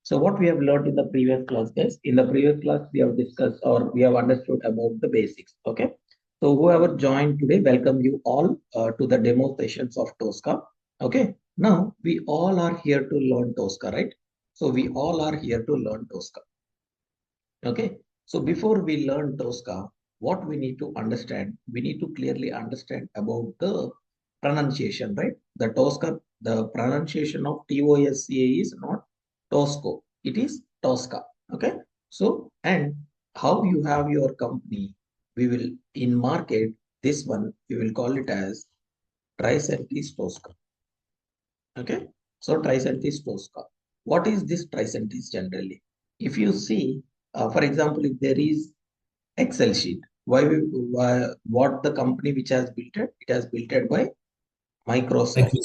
So what we have learned in the previous class, guys, in the previous class, we have discussed or we have understood about the basics. Okay. So whoever joined today, welcome you all to the demo sessions of Tosca. Okay. Now we all are here to learn Tosca, right? So we all are here to learn Tosca. Okay. So before we learn Tosca, what we need to understand, we need to clearly understand about the pronunciation, right? The Tosca, the pronunciation of TOSCA is not Tosco, it is Tosca. Okay. So, and how you have your company, we will in market, this one, we will call it as Tricentis Tosca. Okay. So Tricentis Tosca. What is this Tricentis generally? If you see, for example, if there is Excel sheet. What the company which has built it? It has built it by Microsoft, Thank you.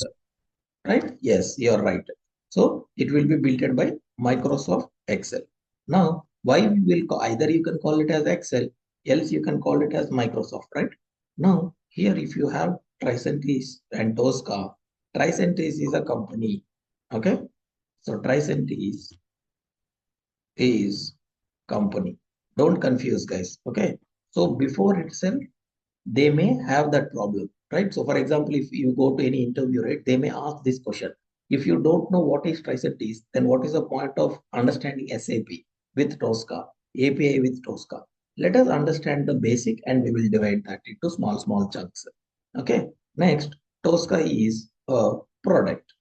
right? Yes, you're right. So it will be built it by Microsoft Excel. Now, why we will either you can call it as Excel, else you can call it as Microsoft, right? Now, here if you have Tricentis and Tosca, Tricentis is a company. Okay, so Tricentis is company. Don't confuse, guys. Okay. So before itself, they may have that problem, right? So for example, if you go to any interview, right, they may ask this question. If you don't know what is Tricentis, then what is the point of understanding SAP with Tosca, API with Tosca? Let us understand the basic and we will divide that into small chunks. Okay. Next, Tosca is a product.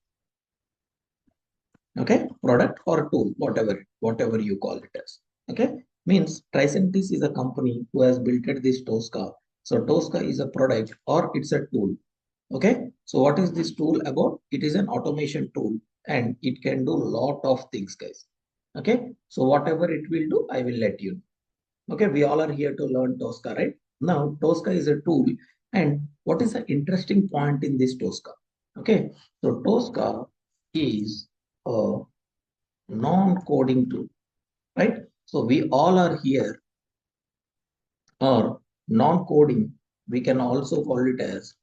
Okay, product or tool, whatever you call it as. Okay, means Tricentis is a company who has built this Tosca. So Tosca is a product or it's a tool. Okay, so what is this tool about? It is an automation tool and it can do lot of things, guys. Okay, so whatever it will do, I will let you know. Okay, we all are here to learn Tosca, right? Now Tosca is a tool, and what is the interesting point in this Tosca? Okay, so Tosca is a non-coding tool, right? So we all are here, or non-coding, we can also call it as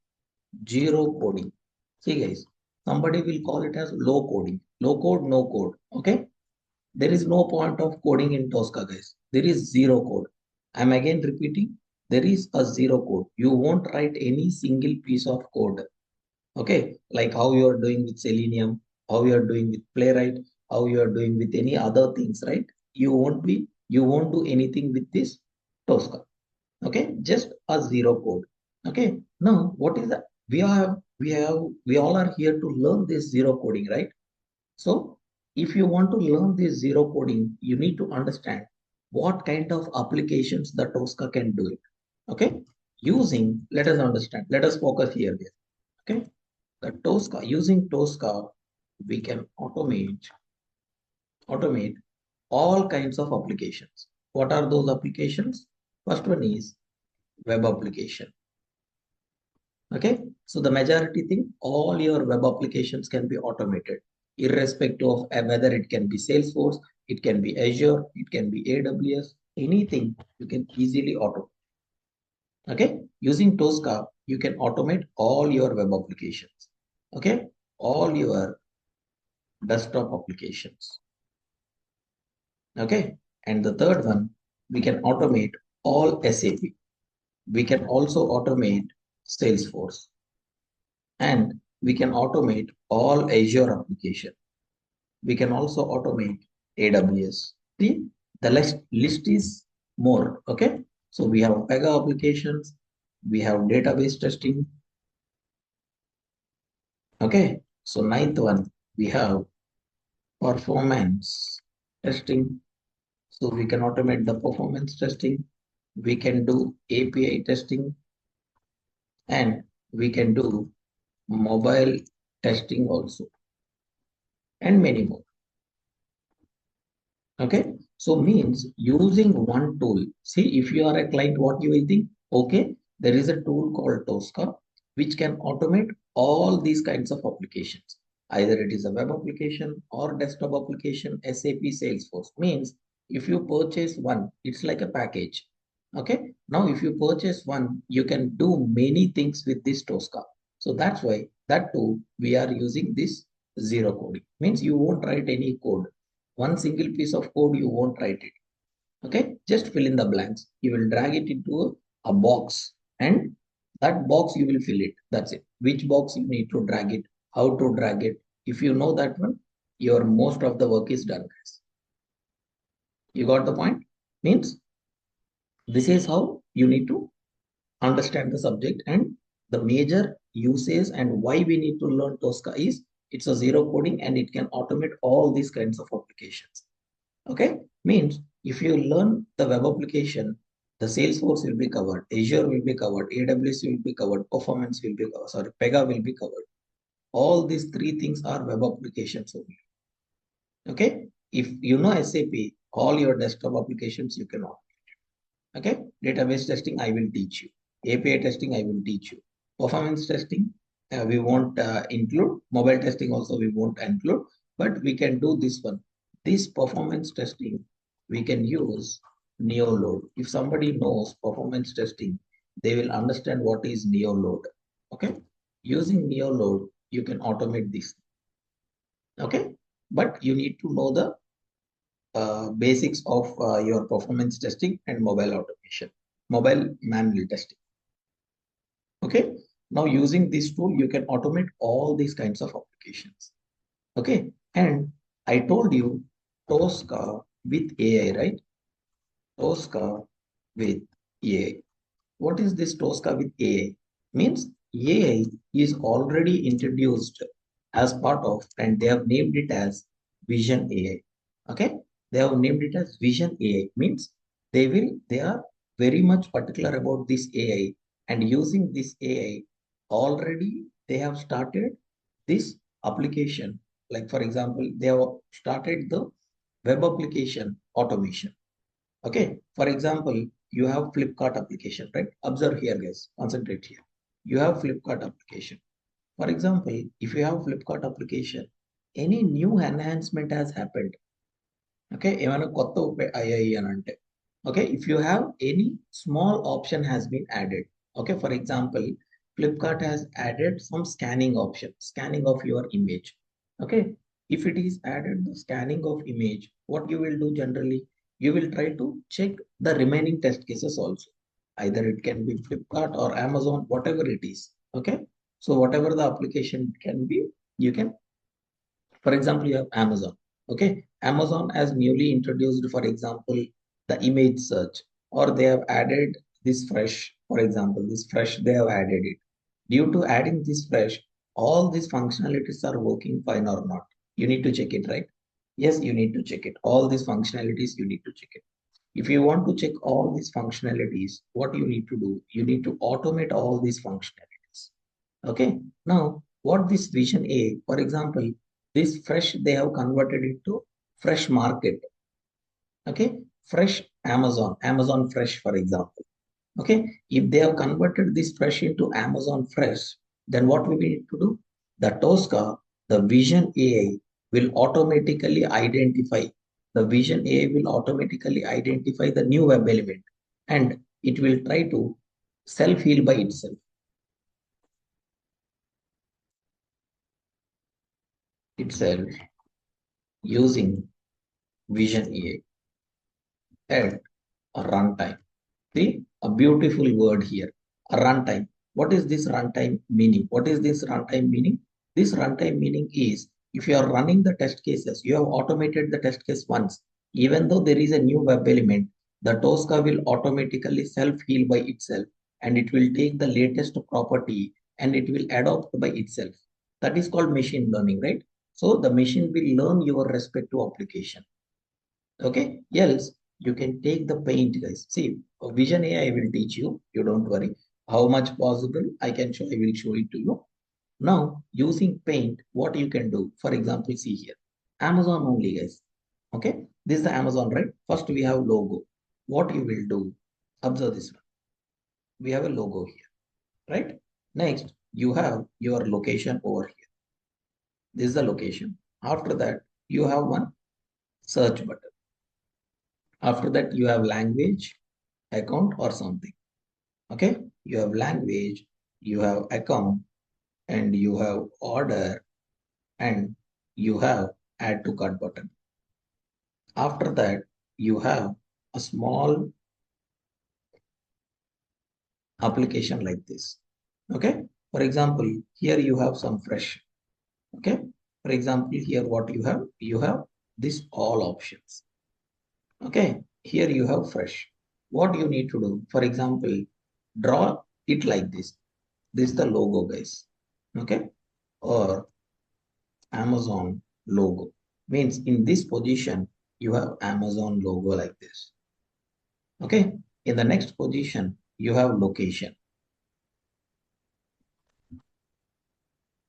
zero coding. See guys, somebody will call it as low coding, low code, no code. Okay, there is no point of coding in Tosca, guys. There is zero code. I'm again repeating, there is a zero code. You won't write any single piece of code. Okay, like how you are doing with Selenium, how you are doing with Playwright, how you are doing with any other things, right? You won't do anything with this Tosca. Okay, just a zero code. Okay, now what is that? We all are here to learn this zero coding, right? So if you want to learn this zero coding, you need to understand what kind of applications the Tosca can do it. Okay, let us understand, let us focus here. Okay, the Tosca, using Tosca, we can automate all kinds of applications. What are those applications? First one is web application. Okay, so the majority thing, all your web applications can be automated, irrespective of whether it can be Salesforce, it can be Azure, it can be AWS, anything you can easily automate. Okay, using Tosca, you can automate all your web applications. Okay, all your desktop applications. Okay, and the third one, we can automate all SAP. We can also automate Salesforce, and we can automate all Azure application. We can also automate AWS. See, the list is more. Okay, so we have Pega applications, we have database testing. Okay, so ninth one, we have performance testing. So we can automate the performance testing. We can do API testing, and we can do mobile testing also, and many more. Okay, so means using one tool. See, if you are a client, what you will think? Okay, there is a tool called Tosca which can automate all these kinds of applications. Either it is a web application or desktop application, SAP, Salesforce. Means if you purchase one, it's like a package. Okay, now if you purchase one, you can do many things with this Tosca. So that's why that too we are using this zero coding. Means you won't write any code. one single piece of code, you won't write it. Okay, just fill in the blanks. You will drag it into a box, and that box you will fill it. That's it. Which box you need to drag it, how to drag it. If you know that one, your most of the work is done, guys. You got the point? Means this is how you need to understand the subject, and the major uses and why we need to learn Tosca is it's a zero coding and it can automate all these kinds of applications. Okay, means if you learn the web application, the Salesforce will be covered, Azure will be covered, AWS will be covered, performance will be covered, sorry, Pega will be covered. All these three things are web applications only. Okay, if you know SAP, all your desktop applications you can automate. Okay, database testing I will teach you, API testing I will teach you, performance testing we won't include, mobile testing also we won't include, but we can do this one. This performance testing we can use Neoload. If somebody knows performance testing, they will understand what is Neoload. Okay, using Neoload you can automate this. Okay, but you need to know the basics of your performance testing and mobile automation, mobile manual testing. Okay, now using this tool, you can automate all these kinds of applications. Okay, and I told you Tosca with AI, right? Tosca with AI. What is this Tosca with AI? Means AI is already introduced as part of, and they have named it as Vision AI. Okay, they have named it as Vision AI. Means they are very much particular about this AI, and using this AI already they have started this application. Like for example, they have started the web application automation. Okay, for example, you have Flipkart application, right? Observe here, guys. Concentrate here. You have Flipkart application. For example, if you have Flipkart application, any new enhancement has happened. Okay, ఏమైనా కొత్త అయ్యాయి అని అంటే, okay, if you have any small option has been added. Okay, for example, Flipkart has added some scanning option, scanning of your image. Okay, if it is added the scanning of image, what you will do generally, you will try to check the remaining test cases also. Either it can be Flipkart or Amazon, whatever it is. Okay, so whatever the application can be, you can, for example, you have Amazon. Okay, Amazon has newly introduced, for example, the image search, or they have added this fresh, for example, this fresh, they have added it. Due to adding this fresh, all these functionalities are working fine or not. You need to check it, right? Yes, you need to check it. All these functionalities, you need to check it. If you want to check all these functionalities, what you need to do? You need to automate all these functionalities. Okay. Now, what this Vision A, for example, this fresh, they have converted it to fresh market. Okay. Fresh Amazon, Amazon Fresh, for example. Okay. If they have converted this fresh into Amazon Fresh, then what we need to do? The Tosca, the Vision AI will automatically identify, the Vision AI will automatically identify the new web element, and it will try to self-heal by itself. Itself using Vision AI at a runtime. See, a beautiful word here, a runtime. What is this runtime meaning? What is this runtime meaning? This runtime meaning is if you are running the test cases, you have automated the test case once. Even though there is a new web element, the Tosca will automatically self-heal by itself, and it will take the latest property and it will adopt by itself. That is called machine learning, right? So the machine will learn your respective application. Okay, else you can take the paint, guys. See, Vision AI will teach you. You don't worry. How much possible I can show, I will show it to you. Now, using paint, what you can do, for example, see here, Amazon only, guys. Okay, this is the Amazon, right? First, we have logo. What you will do, observe this one. We have a logo here, right? Next, you have your location over here. This is the location. After that, you have one search button. After that, you have language, account, or something. Okay, you have language, you have account, and you have order, and you have add to cart button. After that, you have a small application like this. Okay. For example, here you have some fresh. Okay. For example, here what you have this all options. Okay. Here you have fresh. What you need to do, for example, draw it like this. This is the logo, guys. Okay. Or Amazon logo. Means in this position, you have Amazon logo like this. Okay. In the next position, you have location.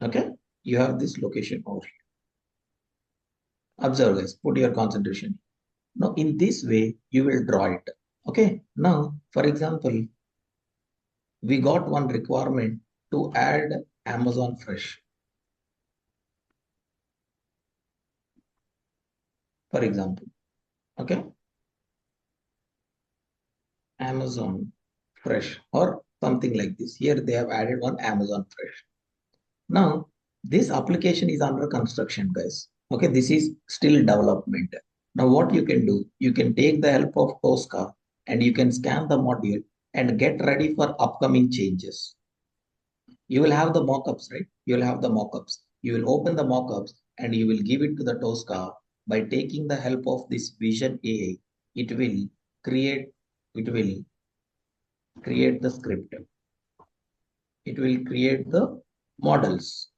Okay. You have this location over here. Observe, guys. Put your concentration. Now, in this way, you will draw it. Okay. Now, for example, we got one requirement to add Amazon Fresh. For example, okay. Amazon Fresh or something like this. Here they have added one Amazon Fresh. Now, this application is under construction, guys. Okay, this is still development. Now, what you can do, you can take the help of Tosca and you can scan the module and get ready for upcoming changes. You will have the mockups, right? You will have the mockups. You will open the mockups and you will give it to the Tosca by taking the help of this Vision AI. It will create, it will create the script. It will create the models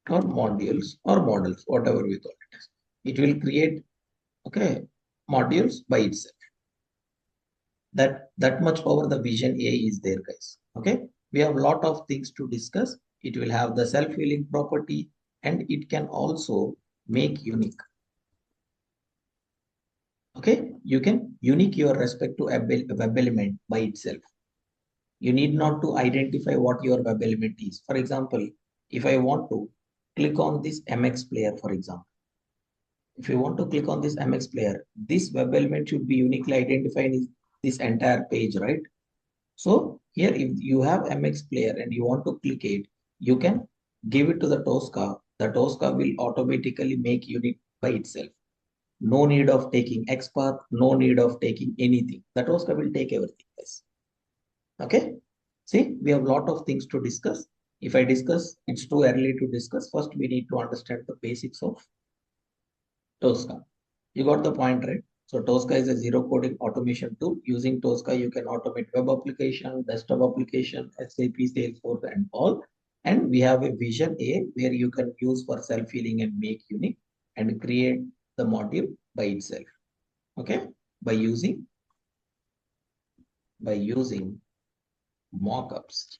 or models, whatever we call it. It will create, okay, modules by itself. That much power the Vision AI is there, guys. Okay, we have a lot of things to discuss. It will have the self-healing property and it can also make unique. Okay, you can unique your respect to web element by itself. You need not to identify what your web element is. For example, if I want to click on this MX player, for example, if you want to click on this MX player, this web element should be uniquely identified in this entire page, right? So here, if you have MX player and you want to click it, you can give it to the Tosca. The Tosca will automatically make unique by itself. No need of taking XPath, no need of taking anything. The Tosca will take everything, guys. Okay. See, we have a lot of things to discuss. If I discuss, it's too early to discuss. First, we need to understand the basics of Tosca. You got the point, right? So Tosca is a zero coding automation tool. Using Tosca, you can automate web application, desktop application, SAP, Salesforce, and all. And we have a Vision A where you can use for self-healing and make unique and create the module by itself. Okay, by using mockups.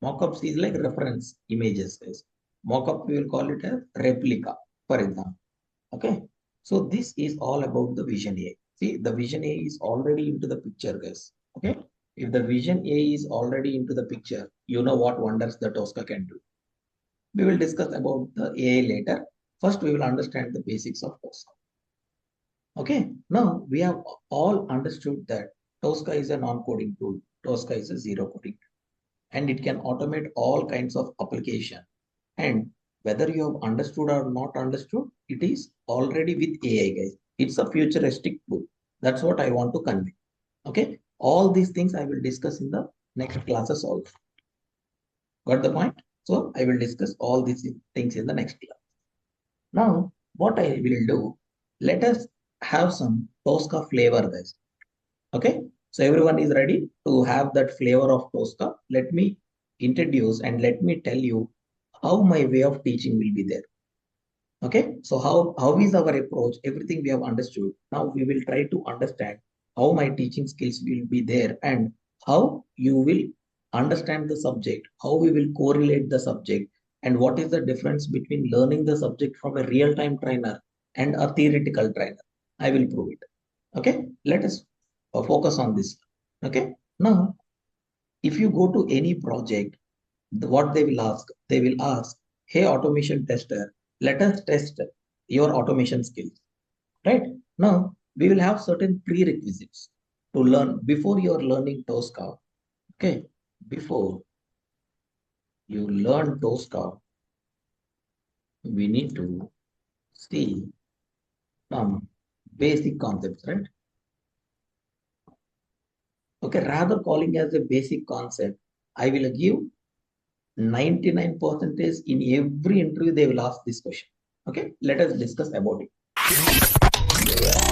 Mockups is like reference images, guys. Mockup we will call it a replica, for example. Okay. So this is all about the Vision AI. See, the Vision AI is already into the picture, guys. Okay. If the Vision AI is already into the picture, you know what wonders the Tosca can do. We will discuss about the AI later. First, we will understand the basics of Tosca. Okay. Now we have all understood that Tosca is a non-coding tool. Tosca is a zero coding, and it can automate all kinds of application. And whether you have understood or not understood, it is already with AI, guys. It's a futuristic tool. That's what I want to convey. Okay. All these things I will discuss in the next classes also. Got the point? So I will discuss all these things in the next class. Now, what I will do, let us have some Tosca flavor, guys. Okay. So everyone is ready to have that flavor of Tosca. Let me introduce and let me tell you how my way of teaching will be there. Okay, so how is our approach? Everything we have understood. Now we will try to understand how my teaching skills will be there and how you will understand the subject, how we will correlate the subject, and what is the difference between learning the subject from a real-time trainer and a theoretical trainer. I will prove it. Okay, let us focus on this. Okay, now if you go to any project, what they will ask, hey, automation tester, let us test your automation skills, right? Now, we will have certain prerequisites to learn before you're learning Tosca. Okay, before you learn Tosca, we need to see. basic concepts, right? Okay, rather calling as a basic concept, I will give 99% in every interview they will ask this question. Okay, let us discuss about it.